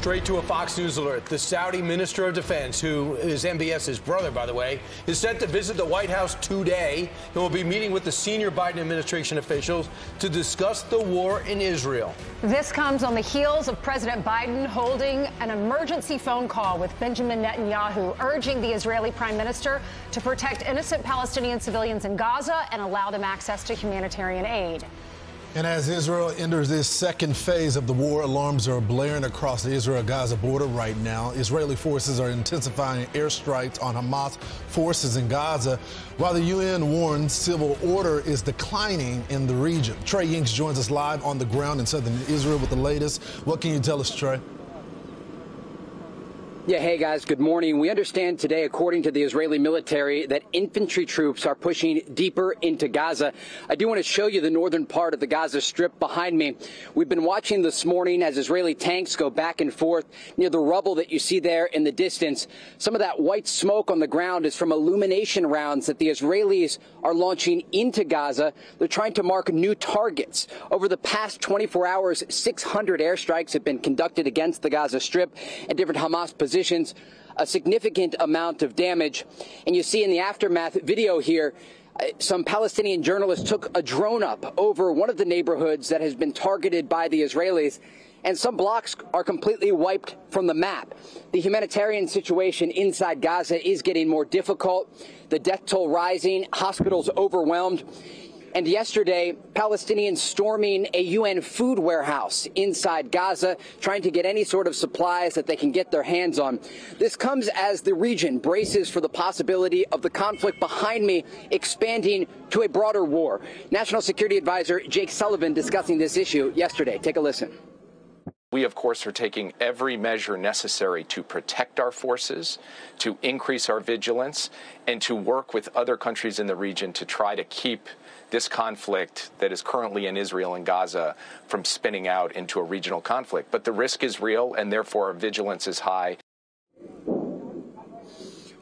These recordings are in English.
Straight to a Fox News alert. The Saudi Minister of Defense, who is MBS's brother, by the way, is set to visit the White House today and will be meeting with the senior Biden administration officials to discuss the war in Israel. This comes on the heels of President Biden holding an emergency phone call with Benjamin Netanyahu, urging the Israeli prime minister to protect innocent Palestinian civilians in Gaza and allow them access to humanitarian aid. And as Israel enters this second phase of the war, alarms are blaring across the Israel-Gaza border right now. Israeli forces are intensifying airstrikes on Hamas forces in Gaza, while the UN warns civil order is declining in the region. Trey Yingst joins us live on the ground in southern Israel with the latest. What can you tell us, Trey? Yeah, hey guys, good morning. We understand today, according to the Israeli military, that infantry troops are pushing deeper into Gaza. I do want to show you the northern part of the Gaza Strip behind me. We've been watching this morning as Israeli tanks go back and forth near the rubble that you see there in the distance. Some of that white smoke on the ground is from illumination rounds that the Israelis are launching into Gaza. They're trying to mark new targets. Over the past 24 hours, 600 airstrikes have been conducted against the Gaza Strip and different Hamas positions. A significant amount of damage. And you see in the aftermath video here, some Palestinian journalists took a drone up over one of the neighborhoods that has been targeted by the Israelis, and some blocks are completely wiped from the map. The humanitarian situation inside Gaza is getting more difficult. The death toll rising, hospitals overwhelmed. And yesterday, Palestinians storming a UN food warehouse inside Gaza, trying to get any sort of supplies that they can get their hands on. This comes as the region braces for the possibility of the conflict behind me expanding to a broader war. National Security Advisor Jake Sullivan discussing this issue yesterday. Take a listen. We, of course, are taking every measure necessary to protect our forces, to increase our vigilance, and to work with other countries in the region to try to keep this conflict that is currently in Israel and Gaza from spinning out into a regional conflict. But the risk is real, and therefore our vigilance is high.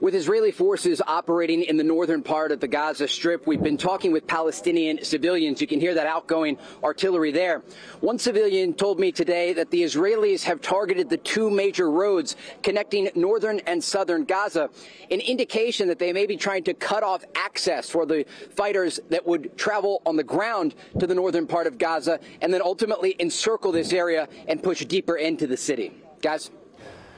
With Israeli forces operating in the northern part of the Gaza Strip, we've been talking with Palestinian civilians. You can hear that outgoing artillery there. One civilian told me today that the Israelis have targeted the two major roads connecting northern and southern Gaza, an indication that they may be trying to cut off access for the fighters that would travel on the ground to the northern part of Gaza and then ultimately encircle this area and push deeper into the city. Guys?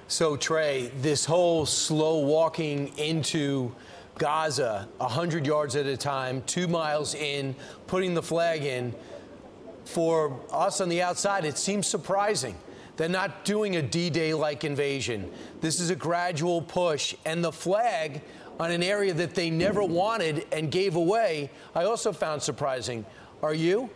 So, Trey, this whole slow walking into Gaza, 100 yards at a time, 2 miles in, putting the flag in, for us on the outside, it seems surprising. They're not doing a D-Day-like invasion. This is a gradual push, and the flag on an area that they never wanted and gave away, I also found surprising. Are you?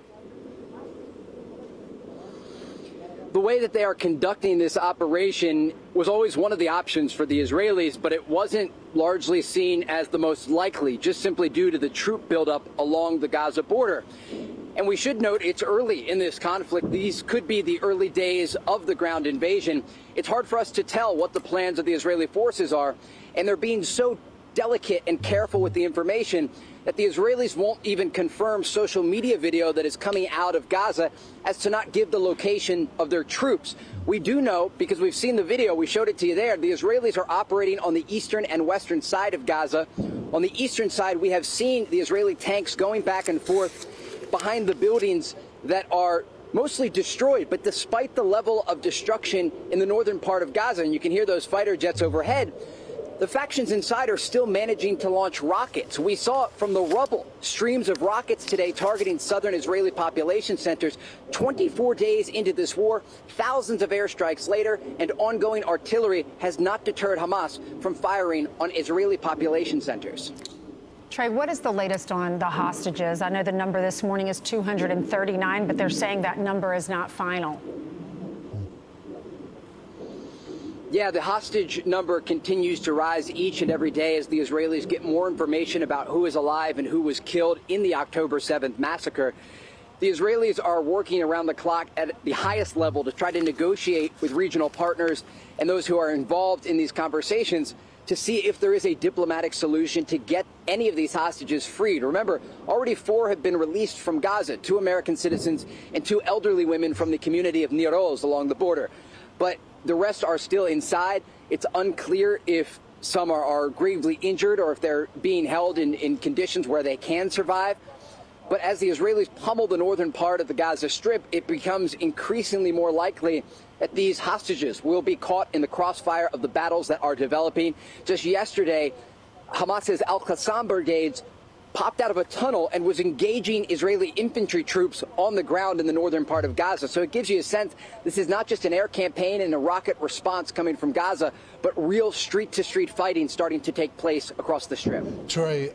The way that they are conducting this operation was always one of the options for the Israelis, but it wasn't largely seen as the most likely, just simply due to the troop buildup along the Gaza border. And we should note it's early in this conflict. These could be the early days of the ground invasion. It's hard for us to tell what the plans of the Israeli forces are, and they're being so delicate and careful with the information that the Israelis won't even confirm social media video that is coming out of Gaza as to not give the location of their troops. We do know, because we've seen the video, we showed it to you there, the Israelis are operating on the eastern and western side of Gaza. On the eastern side, we have seen the Israeli tanks going back and forth behind the buildings that are mostly destroyed. But despite the level of destruction in the northern part of Gaza, and you can hear those fighter jets overhead, the factions inside are still managing to launch rockets. We saw from the rubble streams of rockets today targeting southern Israeli population centers. 24 days into this war, thousands of airstrikes later, and ongoing artillery has not deterred Hamas from firing on Israeli population centers. Trey, what is the latest on the hostages? I know the number this morning is 239, but they're saying that number is not final. Yeah, the hostage number continues to rise each and every day as the Israelis get more information about who is alive and who was killed in the October 7th massacre. The Israelis are working around the clock at the highest level to try to negotiate with regional partners and those who are involved in these conversations to see if there is a diplomatic solution to get any of these hostages freed. Remember, already 4 have been released from Gaza, 2 American citizens and 2 elderly women from the community of Nir Oz along the border. but the rest are still inside. It's unclear if some are gravely injured or if they're being held in conditions where they can survive. But as the Israelis pummel the northern part of the Gaza Strip, it becomes increasingly more likely that these hostages will be caught in the crossfire of the battles that are developing. Just yesterday, Hamas's Al-Qassam brigades popped out of a tunnel and was engaging Israeli infantry troops on the ground in the northern part of Gaza. So it gives you a sense this is not just an air campaign and a rocket response coming from Gaza, but real street-to-street fighting starting to take place across the Strip. Trey,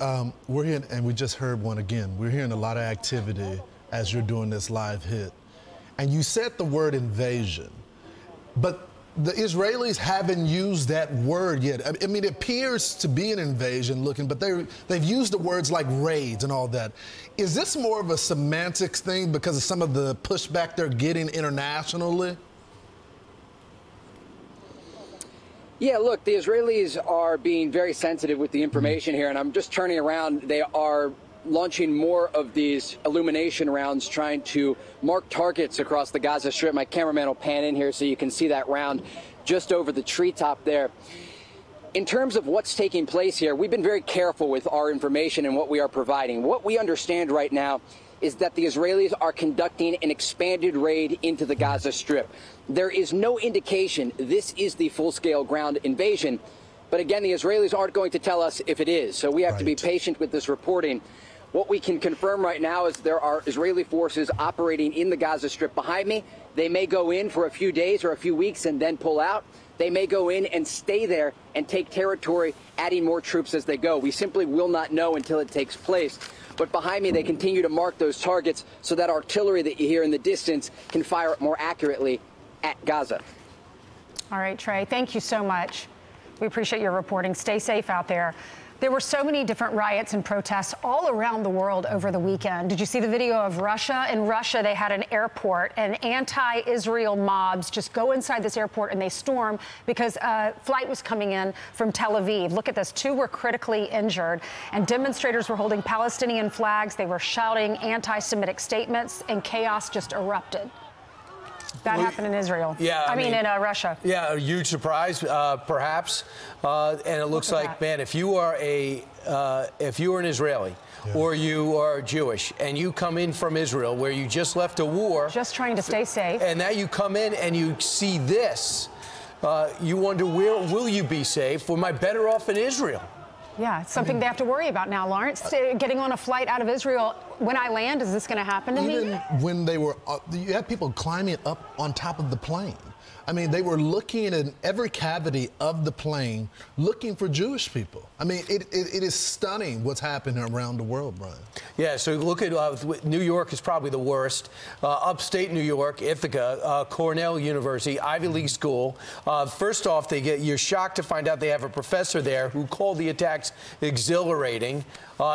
we're here, and we just heard one again. We're hearing a lot of activity as you're doing this live hit. And you said the word invasion, but the Israelis haven't used that word yet. I mean, it appears to be an invasion looking, but they've used the words like raids and all that. Is this more of a semantics thing because of some of the pushback they're getting internationally? Yeah, look, the Israelis are being very sensitive with the information here, and I'm just turning around. They are launching more of these illumination rounds, trying to mark targets across the Gaza Strip. My cameraman will pan in here so you can see that round just over the treetop there. In terms of what's taking place here, we've been very careful with our information and what we are providing. What we understand right now is that the Israelis are conducting an expanded raid into the Gaza Strip. There is no indication this is the full-scale ground invasion. But again, the Israelis aren't going to tell us if it is. So we have to be patient with this reporting. What we can confirm right now is there are Israeli forces operating in the Gaza Strip behind me. They may go in for a few days or a few weeks and then pull out. They may go in and stay there and take territory, adding more troops as they go. We simply will not know until it takes place. But behind me, they continue to mark those targets so that artillery that you hear in the distance can fire more accurately at Gaza. All right, Trey, thank you so much. We appreciate your reporting. Stay safe out there. There were so many different riots and protests all around the world over the weekend. Did you see the video of Russia? In Russia, they had an airport, and anti-Israel mobs just go inside this airport and they storm because a flight was coming in from Tel Aviv. Look at this. 2 were critically injured, and demonstrators were holding Palestinian flags. They were shouting anti-Semitic statements, and chaos just erupted. That happened in Israel. Yeah, I mean in Russia. Yeah, a huge surprise, perhaps. And it looks like, man, if you are an Israeli or you are Jewish and you come in from Israel where you just left a war, just trying to stay safe, and now you come in and you see this, you wonder, where will you be safe? Am I better off in Israel? Yeah, it's something they have to worry about now, Lawrence. Getting on a flight out of Israel, when I land, is this going to happen to me? Even when they were, you had people climbing up on top of the plane. I mean, they were looking in every cavity of the plane, looking for Jewish people. I mean, it is stunning what's happening around the world, Brian. Yeah, so look at New York is probably the worst. Upstate New York, Ithaca, Cornell University, Ivy League school. First off, you're shocked to find out they have a professor there who called the attacks exhilarating,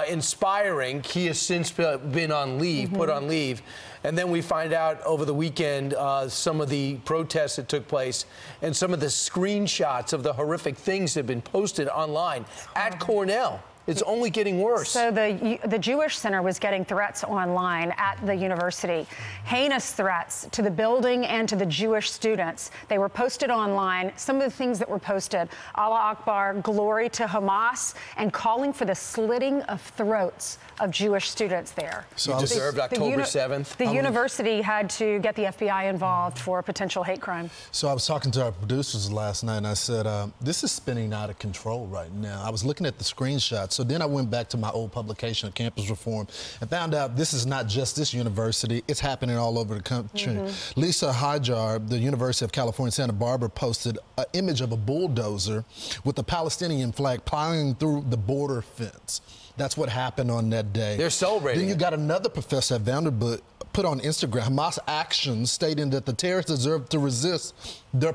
inspiring. He has since been on leave, put on leave. And then we find out over the weekend some of the protests that took place and some of the screenshots of the horrific things that have been posted online at Cornell. It's only getting worse. So the Jewish Center was getting threats online at the university, heinous threats to the building and to the Jewish students. They were posted online. Some of the things that were posted: Allah Akbar, glory to Hamas, and calling for the slitting of throats of Jewish students there. So deserved October 7th. The university had to get the FBI involved for a potential hate crime. So I was talking to our producers last night, and I said, this is spinning out of control right now. I was looking at the screenshots. So then I went back to my old publication, Campus Reform, and found out this is not just this university. It's happening all over the country. Lisa Hajar, the University of California, Santa Barbara, posted an image of a bulldozer with the Palestinian flag plowing through the border fence. That's what happened on that day. They're celebrating. Then you got another professor at Vanderbilt put on Instagram Hamas actions, stating that the terrorists deserve to resist their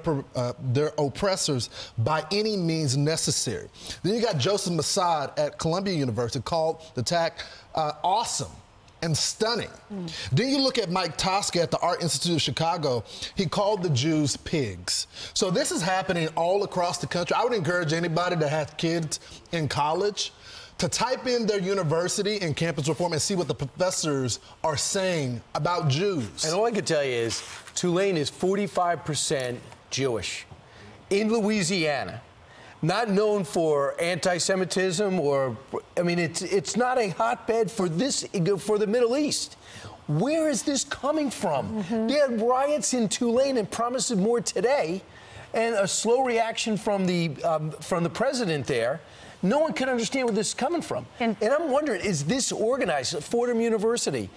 oppressors by any means necessary. Then you got Joseph Massad at Columbia University called the attack awesome and stunning. Then you look at Mike Tosca at the Art Institute of Chicago. He called the Jews pigs. So this is happening all across the country. I would encourage anybody that has kids in college to type in their university in Campus Reform and see what the professors are saying about Jews. And all I can tell you is Tulane is 45% Jewish, in Louisiana, not known for anti-Semitism or, I mean, it's not a hotbed for the Middle East. Where is this coming from? They had riots in Tulane and promises more today, and a slow reaction from the president there. No one can understand where this is coming from. And I'm wondering, is this organized? Fordham University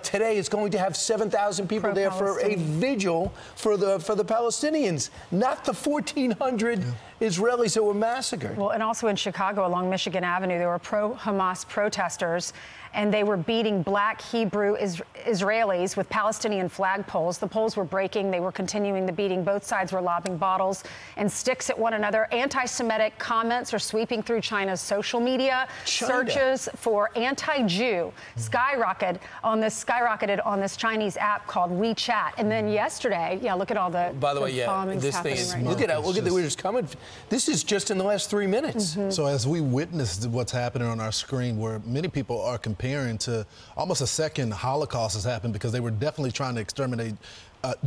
today is going to have 7,000 people there for a vigil for the Palestinians, not the 1,400 Israelis that were massacred. Well, and also in Chicago along Michigan Avenue, there were pro-Hamas protesters, and they were beating black Hebrew Israelis with Palestinian flag poles. The poles were breaking. They were continuing the beating. Both sides were lobbing bottles and sticks at one another. Anti-Semitic comments are sweeping through China's social media. Searches for anti-Jew skyrocketed on this Chinese app called WeChat. And then yesterday, look at all the By the way, this thing is, look at where it's coming. This is just in the last 3 minutes. So as we witnessed what's happening on our screen, where many people are comparing to almost a second Holocaust has happened because they were definitely trying to exterminate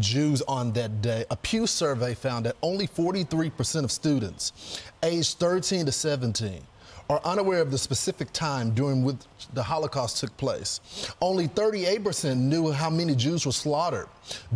Jews on that day. A Pew survey found that only 43% of students aged 13 to 17 are unaware of the specific time during which the Holocaust took place. Only 38% knew how many Jews were slaughtered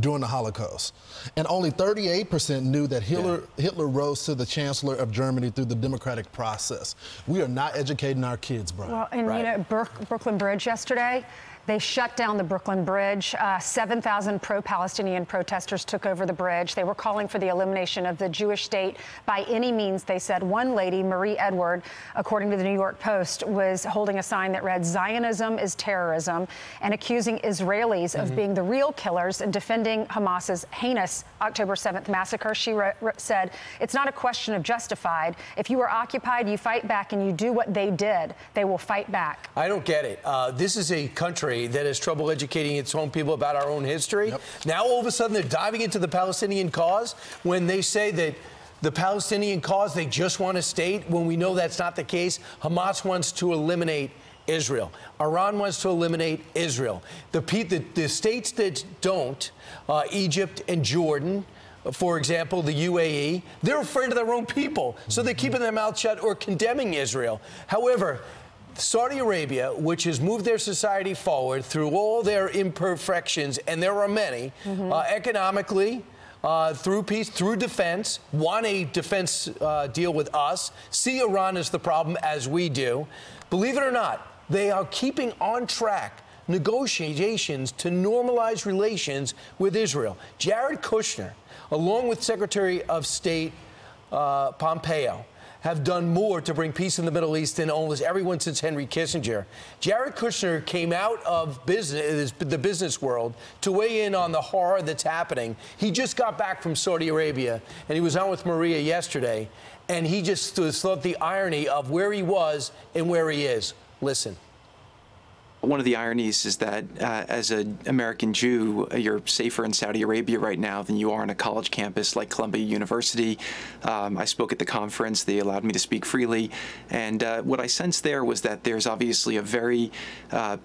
during the Holocaust. And only 38% knew that Hitler rose to the Chancellor of Germany through the democratic process. We are not educating our kids, Brian. Well, and you know, Brooklyn Bridge yesterday, they shut down the Brooklyn Bridge. 7,000 pro-Palestinian protesters took over the bridge. They were calling for the elimination of the Jewish state by any means, they said. One lady, Marie Edward, according to the New York Post, was holding a sign that read, "Zionism is terrorism," and accusing Israelis of being the real killers and defending Hamas's heinous October 7th massacre. She said, "It's not a question of justified. If you are occupied, you fight back and you do what they did. They will fight back." I don't get it. This is a country that has trouble educating its own people about our own history. Now, all of a sudden, they're diving into the Palestinian cause when they say that the Palestinian cause, they just want a state, when we know that's not the case. Hamas wants to eliminate Israel. Iran wants to eliminate Israel. The states that don't, Egypt and Jordan, for example, the UAE, they're afraid of their own people, so they're keeping their mouth shut or condemning Israel. However, Saudi Arabia, which has moved their society forward through all their imperfections, and there are many, economically, through peace, through defense, want a defense deal with us, see Iran as the problem, as we do. Believe it or not, they are keeping on track negotiations to normalize relations with Israel. Jared Kushner, along with Secretary of State Pompeo, have done more to bring peace in the Middle East than almost everyone since Henry Kissinger. Jared Kushner came out of the business world to weigh in on the horror that's happening. He just got back from Saudi Arabia, and he was on with Maria yesterday, and he just thought the irony of where he was and where he is. Listen. One of the ironies is that as an American Jew, you're safer in Saudi Arabia right now than you are on a college campus like Columbia University. I spoke at the conference. They allowed me to speak freely. And what I sensed there was that there's obviously a very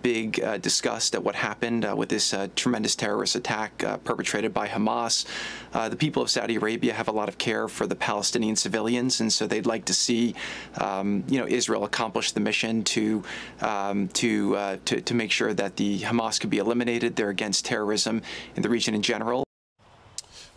big disgust at what happened with this tremendous terrorist attack perpetrated by Hamas. The people of Saudi Arabia have a lot of care for the Palestinian civilians, and so they'd like to see Israel accomplish the mission to make sure that the Hamas could be eliminated. They're against terrorism in the region in general.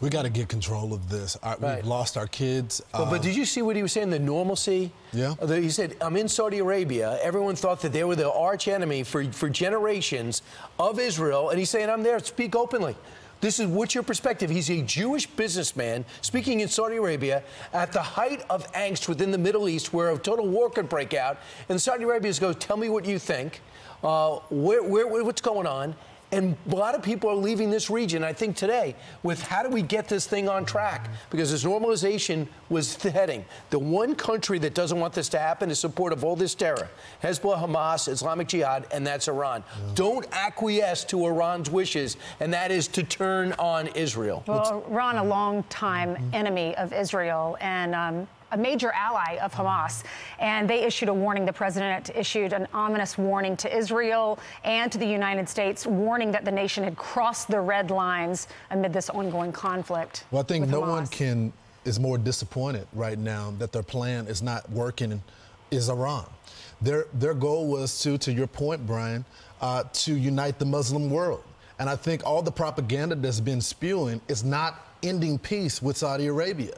We got to get control of this. We've lost our kids. But did you see what he was saying, the normalcy? Yeah. He said, I'm in Saudi Arabia. Everyone thought that they were the arch enemy for generations of Israel. And he's saying, I'm there. Speak openly. What's your perspective? He's a Jewish businessman speaking in Saudi Arabia at the height of angst within the Middle East, where a total war could break out. And Saudi Arabia goes, tell me what you think. What's going on? And a lot of people are leaving this region, I think, today with how do we get this thing on track? Because this normalization was heading. The one country that doesn't want this to happen is support of all this terror. Hezbollah, Hamas, Islamic Jihad, and that's Iran. Yeah. Don't acquiesce to Iran's wishes, and that is to turn on Israel. Well, Iran, a long-time enemy of Israel, and a major ally of Hamas. And they issued a warning. The president issued an ominous warning to Israel and to the United States, warning that the nation had crossed the red lines amid this ongoing conflict. Well, I think no Hamas. one is more disappointed right now that their plan is not working is Iran. Their goal was to your point, Brian, to unite the Muslim world. And I think all the propaganda that's been spewing is not ending peace with Saudi Arabia.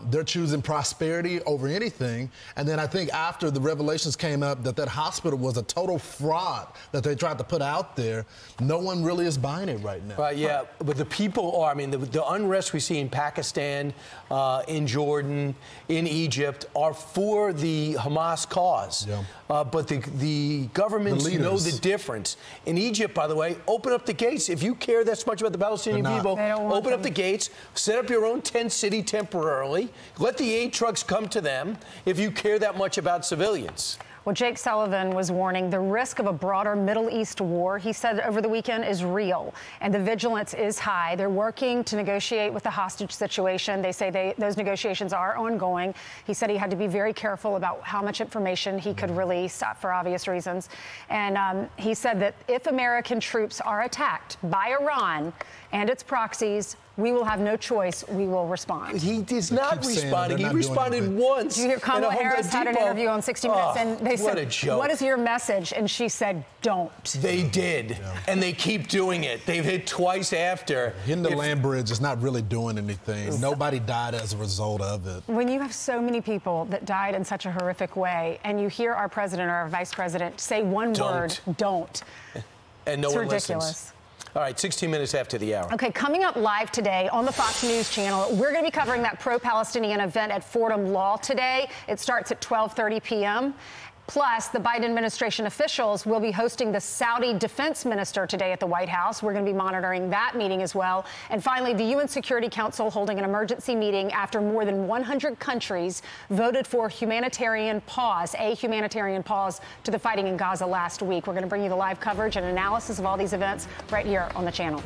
They're choosing prosperity over anything. And then I think after the revelations came up that hospital was a total fraud that they tried to put out there, no one really is buying it right now. Right, yeah, but the people are, I mean, the unrest we see in Pakistan, in Jordan, in Egypt are for the Hamas cause. Yeah. But the governments know the difference. In Egypt, by the way, open up the gates. If you care that much about the Palestinian people, open up the gates, set up your own tent city temporarily, let the aid trucks come to them if you care that much about civilians. Well, Jake Sullivan was warning the risk of a broader Middle East war, he said over the weekend, is real, and the vigilance is high. They're working to negotiate with the hostage situation. They say those negotiations are ongoing. He said he had to be very careful about how much information he could release for obvious reasons. And he said that if American troops are attacked by Iran and its proxies, we will have no choice. We will respond. He is not responding. He responded once. Did you hear Kamala Harris had an interview on 60 Minutes, and they said, a joke. "What is your message?" And she said, "Don't." They did, and they keep doing it. They've hit twice after. Hitting the land bridge is not really doing anything. Nobody died as a result of it. When you have so many people that died in such a horrific way, and you hear our president or our vice president say one word, "Don't," and no it's one ridiculous. Listens. All right, 16 minutes after the hour. Okay, coming up live today on the Fox News channel, we're going to be covering that pro-Palestinian event at Fordham Law today. It starts at 12:30 p.m. Plus, the Biden administration officials will be hosting the Saudi defense minister today at the White House. We're going to be monitoring that meeting as well. And finally, the UN Security Council holding an emergency meeting after more than 100 countries voted for a humanitarian pause to the fighting in Gaza last week. We're going to bring you the live coverage and analysis of all these events right here on the channel.